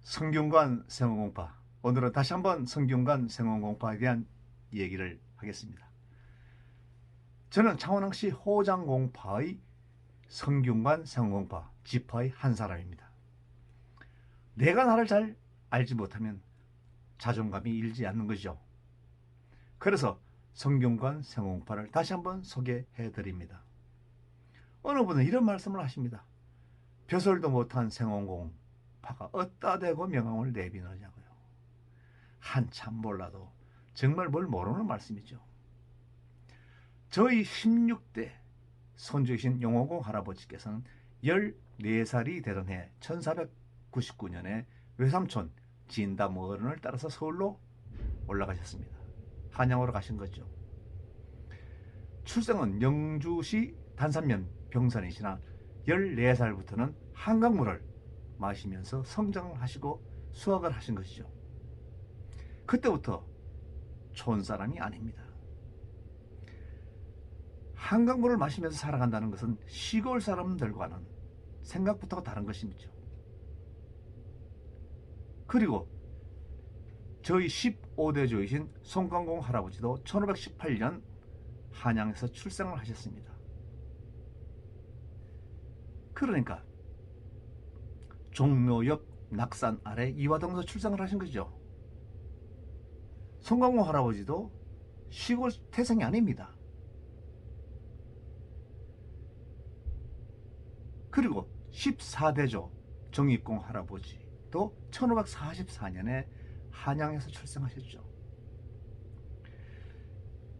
성균관 생원공파. 오늘은 다시 한번 성균관 생원공파에 대한 얘기를 하겠습니다. 저는 창원항시 호장공파의 성균관 생원공파 지파의 한 사람입니다. 내가 나를 잘 알지 못하면 자존감이 일지 않는 것이죠. 그래서 성균관 생원공파를 다시 한번 소개해 드립니다. 어느 분은 이런 말씀을 하십니다. 벼슬도 못한 생원공파가 어따 대고 명함을 내비느냐고요. 한참 몰라도 정말 뭘 모르는 말씀이죠. 저희 16대 손주이신 용호공 할아버지께서는 14살이 되던 해 1499년에 외삼촌 진담 어른을 따라서 서울로 올라가셨습니다. 한양으로 가신 거죠. 출생은 영주시 단산면 병산이시나 14살부터는 한강물을 마시면서 성장을 하시고 수학을 하신 것이죠. 그때부터 촌사람이 아닙니다. 한강물을 마시면서 살아간다는 것은 시골 사람들과는 생각부터가 다른 것이죠. 그리고 저희 15대조이신 송광공 할아버지도 1518년 한양에서 출생을 하셨습니다. 그러니까 종묘 옆 낙산 아래 이화동에서 출생을 하신 거죠. 송광공 할아버지도 시골 태생이 아닙니다. 그리고 14대조 정익공 할아버지도 1544년에 한양에서 출생하셨죠.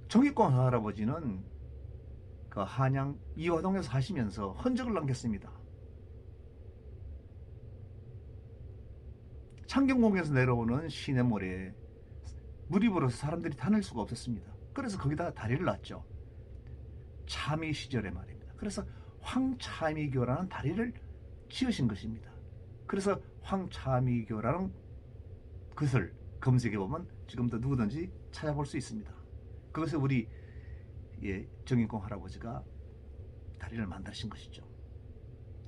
정익공 할아버지는 그 한양 이화동에서 사시면서 흔적을 남겼습니다. 창경공에서 내려오는 시냇물에 물이 불어서 사람들이 다닐 수가 없었습니다. 그래서 거기다가 다리를 놨죠. 참의 시절에 말입니다. 그래서 황참의교라는 다리를 지으신 것입니다. 그래서 황참의교라는 것을 검색해 보면 지금도 누구든지 찾아볼 수 있습니다. 그것을 우리 정인공 할아버지가 다리를 만드신 것이죠.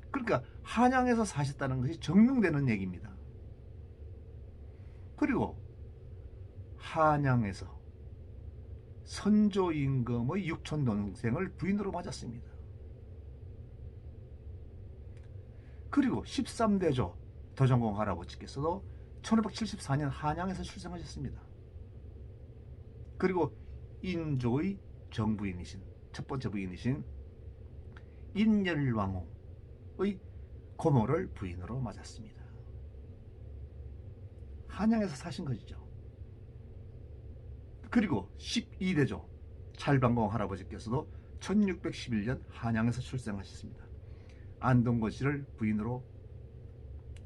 그러니까 한양에서 사셨다는 것이 증명되는 얘기입니다. 그리고 한양에서 선조임금의 육촌 동생을 부인으로 맞았습니다. 그리고 13대조 도정공 할아버지께서도 1574년 한양에서 출생하셨습니다. 그리고 인조의 정부인이신 첫 번째 부인이신 인열왕후의 고모를 부인으로 맞았습니다. 한양에서 사신 것이죠. 그리고 12대조 찰방공 할아버지께서도 1611년 한양에서 출생하셨습니다. 안동건 씨를 부인으로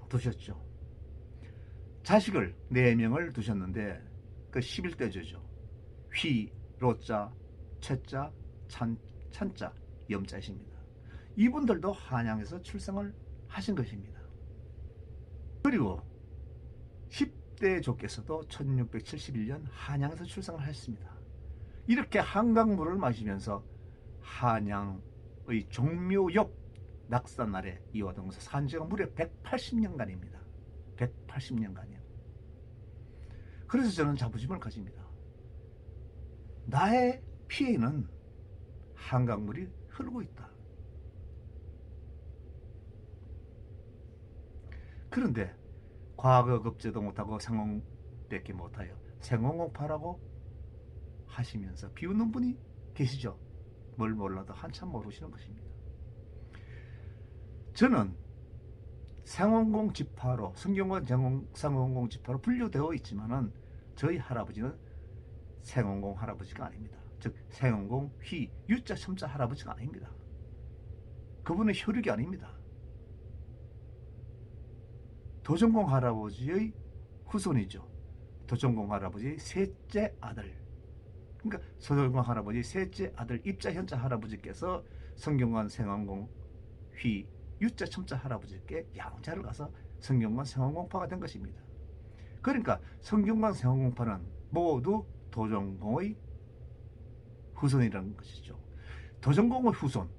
두셨죠. 자식을 4명을 두셨는데 그 11대조죠. 휘, 로자, 채자, 찬자, 염자이십니다. 이분들도 한양에서 출생을 하신 것입니다. 그리고 10대조께서도 1671년 한양에서 출생을 하셨습니다. 이렇게 한강물을 마시면서 한양의 종묘 옆 낙산 아래 이화동에서 산 지가 무려 180년간입니다. 180년간이요. 그래서 저는 자부심을 가집니다. 나의 피에는 한강물이 흐르고 있다. 그런데 과거 급제도 못하고 생원밖에 못하여 생원공파라고 하시면서 비웃는 분이 계시죠. 뭘 몰라도 한참 모르시는 것입니다. 저는 생원공 지파로 성균관 생원공 지파로 분류되어 있지만은 저희 할아버지는 생원공 할아버지가 아닙니다. 즉 생원공 휘 유자 첨자 할아버지가 아닙니다. 그분은 혈육이 아닙니다. 도정공 할아버지의 후손이죠. 도정공 할아버지의 셋째 아들. 그러니까 도정공 할아버지의 셋째 아들 입자 현자 할아버지께서 성균관 생원공 휘 유자 첨자 할아버지께 양자를 가서 성균관 생원공파가 된 것입니다. 그러니까 성균관 생원공파는 모두 도정공의 후손이라는 것이죠. 도정공의 후손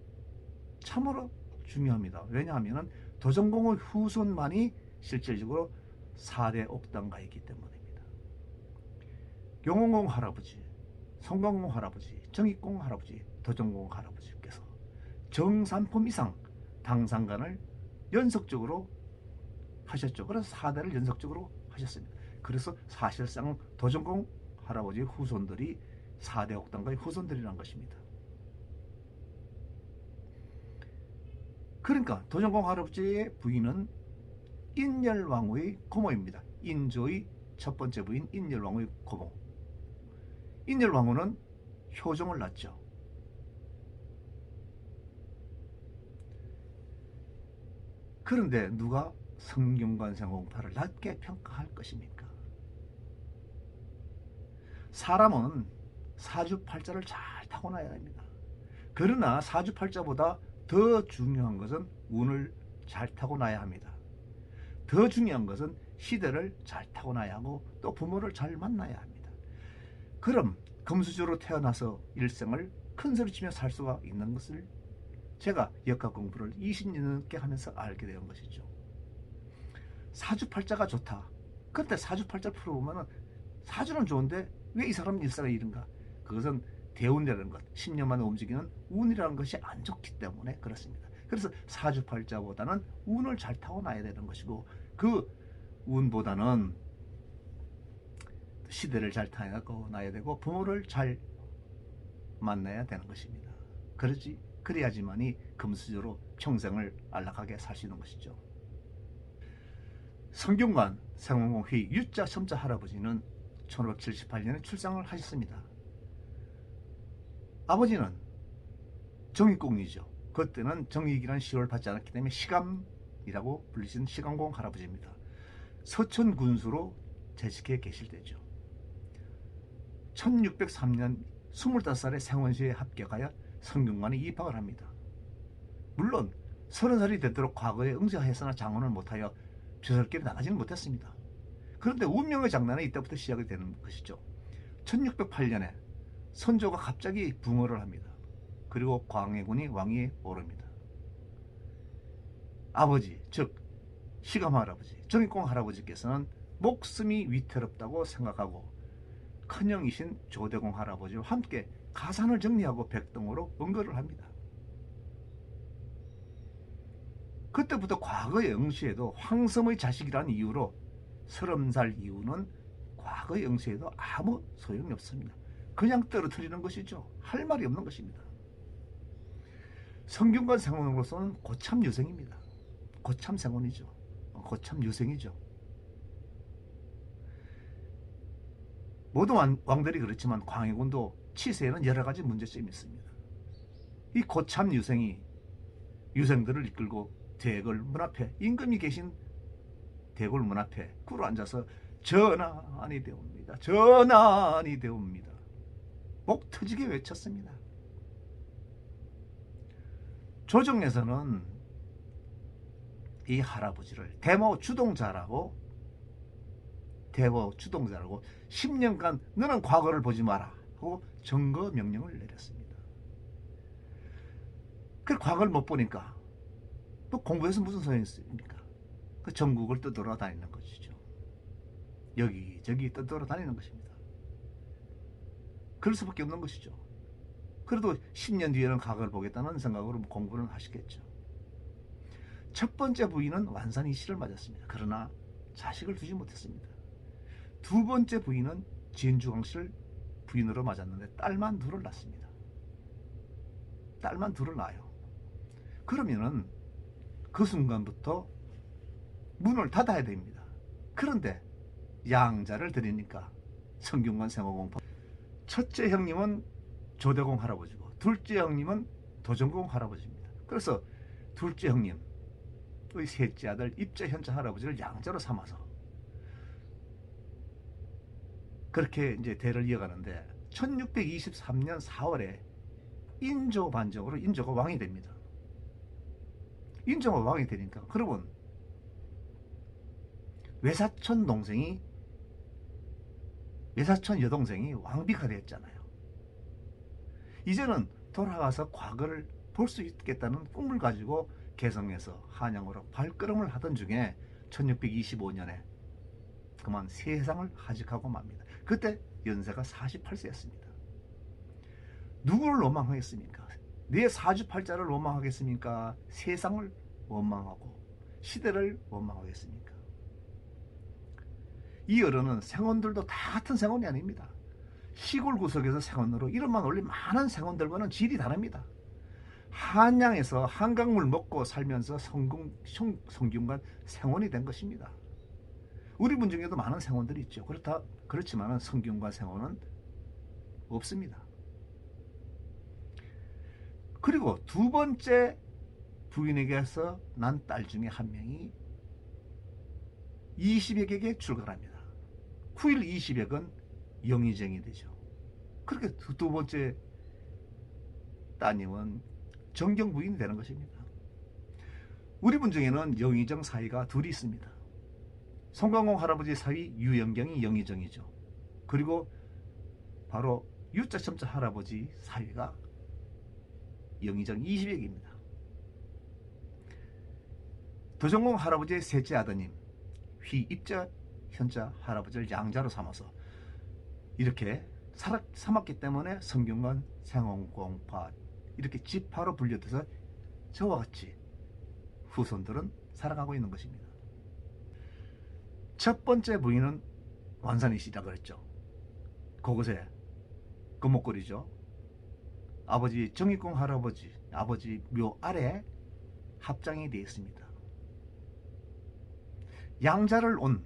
참으로 중요합니다. 왜냐하면 도정공의 후손만이 실질적으로 4대 옥당가이기 때문입니다. 용원공 할아버지, 성광공 할아버지, 정익공 할아버지, 도정공 할아버지께서 정삼품 이상 당상간을 연속적으로 하셨죠. 그래서 4대를 연속적으로 하셨습니다. 그래서 사실상 도정공 할아버지 후손들이 4대 옥당가의 후손들이라는 것입니다. 그러니까 도정공 할아버지의 부인은 인열왕후의 고모입니다. 인조의 첫 번째 부인 인열왕후의 고모. 인열왕후는 효종을 낳죠. 그런데 누가 성균관세공파를 낮게 평가할 것입니까? 사람은 사주팔자를 잘 타고나야 합니다. 그러나 사주팔자보다 더 중요한 것은 운을 잘 타고나야 합니다. 더 중요한 것은 시대를 잘 타고나야 하고 또 부모를 잘 만나야 합니다. 그럼 금수저로 태어나서 일생을 큰소리치며 살 수가 있는 것을 제가 역학 공부를 20년 넘게 하면서 알게 된 것이죠. 사주팔자가 좋다. 그런데 사주팔자를 풀어보면 사주는 좋은데 왜 이 사람은 일생이 이른가? 그것은 대운이라는 것, 10년 만에 움직이는 운이라는 것이 안 좋기 때문에 그렇습니다. 그래서 사주팔자보다는 운을 잘 타고나야 되는 것이고 그 운보다는 시대를 잘 타고나야 되고 부모를 잘 만나야 되는 것입니다. 그래야지만이 금수저로 평생을 안락하게 살 수 있는 것이죠. 성균관 세공공휘 유자 첨자 할아버지는 1578년에 출생을 하셨습니다. 아버지는 정익공이죠. 그때는 정익이라는 시호를 받지 않았기 때문에 시감이라고 불리신 시감공 할아버지입니다. 서천 군수로 재직해 계실 때죠. 1603년 25살에 생원시에 합격하여 성균관에 입학을 합니다. 물론 30살이 되도록 과거에 응시하였으나 장원을 못하여 벼슬길에 나가지는 못했습니다. 그런데 운명의 장난은 이때부터 시작이 되는 것이죠. 1608년에 선조가 갑자기 붕어를 합니다. 그리고 광해군이 왕위에 오릅니다. 아버지, 즉 시감 할아버지, 정익공 할아버지께서는 목숨이 위태롭다고 생각하고 큰형이신 조대공 할아버지와 함께 가산을 정리하고 백동으로 은거를 합니다. 그때부터 과거의 응시에도 황섬의 자식이라는 이유로 30살 이후는 과거의 응시에도 아무 소용이 없습니다. 그냥 떨어뜨리는 것이죠. 할 말이 없는 것입니다. 성균관 생원으로서는 고참 유생입니다. 고참 생원이죠. 고참 유생이죠. 모든 왕들이 그렇지만 광해군도 치세에는 여러 가지 문제점이 있습니다. 이 고참 유생이 유생들을 이끌고 대궐 문 앞에 임금이 계신 대궐 문 앞에 꿇어 앉아서 전하니 되옵니다. 전하니 되옵니다. 목 터지게 외쳤습니다. 조정에서는 이 할아버지를 대모 주동자라고 10년간 너는 과거를 보지 마라 하고 점거 명령을 내렸습니다. 그 과거를 못 보니까 또 공부해서 무슨 소용이 있습니까? 그 전국을 떠돌아다니는 것이죠. 여기저기 떠돌아다니는 것입니다. 그럴 수밖에 없는 것이죠. 그래도 10년 뒤에는 과거를 보겠다는 생각으로 공부를 하시겠죠. 첫 번째 부인은 완산이 시를 맞았습니다. 그러나 자식을 두지 못했습니다. 두 번째 부인은 진주광씨를 부인으로 맞았는데 딸만 둘을 낳습니다. 딸만 둘을 낳아요. 그러면은 그 순간부터 문을 닫아야 됩니다. 그런데 양자를 드리니까 성균관 생호공파 첫째 형님은 조대공 할아버지고 둘째 형님은 도정공 할아버지입니다. 그래서 둘째 형님의 셋째 아들 입자현자 할아버지를 양자로 삼아서 그렇게 이제 대를 이어가는데 1623년 4월에 인조 반정으로 인조가 왕이 됩니다. 인조가 왕이 되니까 그러면 외사촌 여동생이 왕비가 됐잖아요. 이제는 돌아가서 과거를 볼 수 있겠다는 꿈을 가지고 개성에서 한양으로 발걸음을 하던 중에 1625년에 그만 세상을 하직하고 맙니다. 그때 연세가 48세였습니다. 누구를 원망하겠습니까? 내 사주팔자를 원망하겠습니까? 세상을 원망하고 시대를 원망하겠습니까? 이 어른은 생원들도 다 같은 생원이 아닙니다. 시골 구석에서 생원으로 이름만 올린 많은 생원들과는 질이 다릅니다. 한양에서 한강물 먹고 살면서 성균관 생원이 된 것입니다. 우리 분 중에도 많은 생원들이 있죠. 그렇지만 성균관 생원은 없습니다. 그리고 두 번째 부인에게서 난 딸 중에 한 명이 20액에게 출가합니다. 9일 20액은 영의정이 되죠. 그렇게 두 번째 따님은 정경 부인이 되는 것입니다. 우리 분 중에는 영의정 사위가 둘이 있습니다. 송강호 할아버지 사위 유영경이 영의정이죠. 그리고 바로 유자 첨자 할아버지 사위가 영의정 20액입니다. 도정공 할아버지의 셋째 아드님 휘입자 현자 할아버지를 양자로 삼아서 이렇게 삼았기 때문에 성균관 생원공파 이렇게 지파로 분류돼서 저와 같이 후손들은 살아가고 있는 것입니다. 첫 번째 부인은 완산이시라고 그랬죠. 그곳에 금목걸이죠. 아버지 정익공 할아버지 아버지 묘 아래 합장이 되어 있습니다. 양자를 온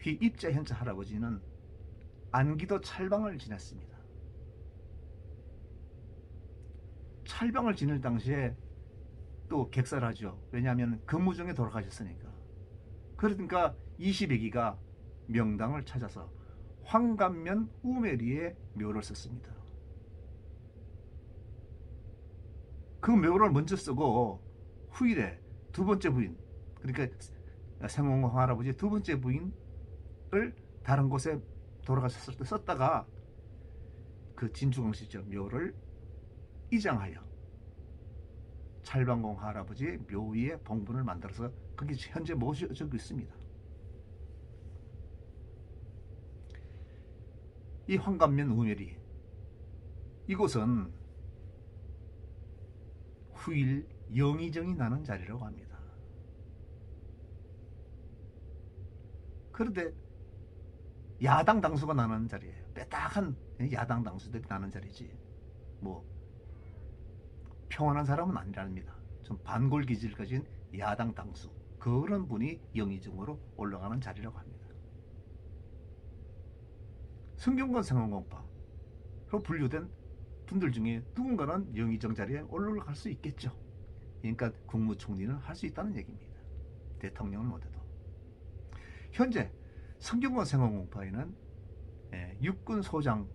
휘입자 현자 할아버지는 안기도 찰방을 지냈습니다. 찰방을 지낼 당시에 또 객살하죠. 왜냐하면 근무 중에 돌아가셨으니까. 그러니까 20액이가 명당을 찾아서 황감면 우메리에 묘를 썼습니다. 그 묘를 먼저 쓰고 후일에 두 번째 부인, 그러니까 생원공 할아버지 두 번째 부인을 다른 곳에 돌아가셨을 때 썼다가 그 진주광시죠 묘를 이장하여 찰방공 할아버지의 묘 위에 봉분을 만들어서 거기 현재 모셔지고 있습니다. 이 황감면 우메리 이곳은 후일 영의정이 나는 자리라고 합니다. 그런데 야당 당수가 나는 자리예요. 빼딱한 야당 당수들이 나는 자리지 뭐 평안한 사람은 아니랍니다. 좀 반골 기질을 가진 야당 당수 그런 분이 영의정으로 올라가는 자리라고 합니다. 성균관 생원공파로 분류된 분들 중에 누군가는 영의정 자리에 올라갈 수 있겠죠. 그러니까 국무총리는 할 수 있다는 얘기입니다. 대통령은 못해도. 현재 성균관 생원공파에는 육군 소장을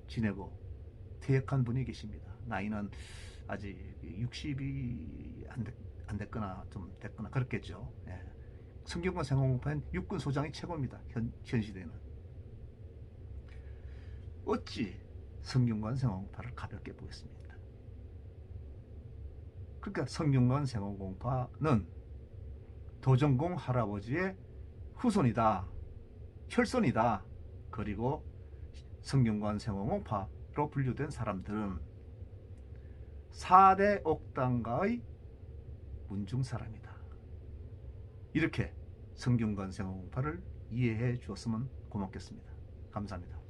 지내고 퇴역한 분이 계십니다. 나이는 아직 60이 안 됐거나 좀 됐거나 그렇겠죠. 성균관 생원공파엔 육군 소장이 최고입니다. 현 시대는. 어찌 성균관 생원공파를 가볍게 보겠습니다. 그러니까 성균관 생원공파는 도정공 할아버지의 후손이다. 혈손이다. 그리고 성균관 생원공파로 분류된 사람들은 4대 옥당가의 문중 사람이다. 이렇게 성균관 생원공파를 이해해 주었으면 고맙겠습니다. 감사합니다.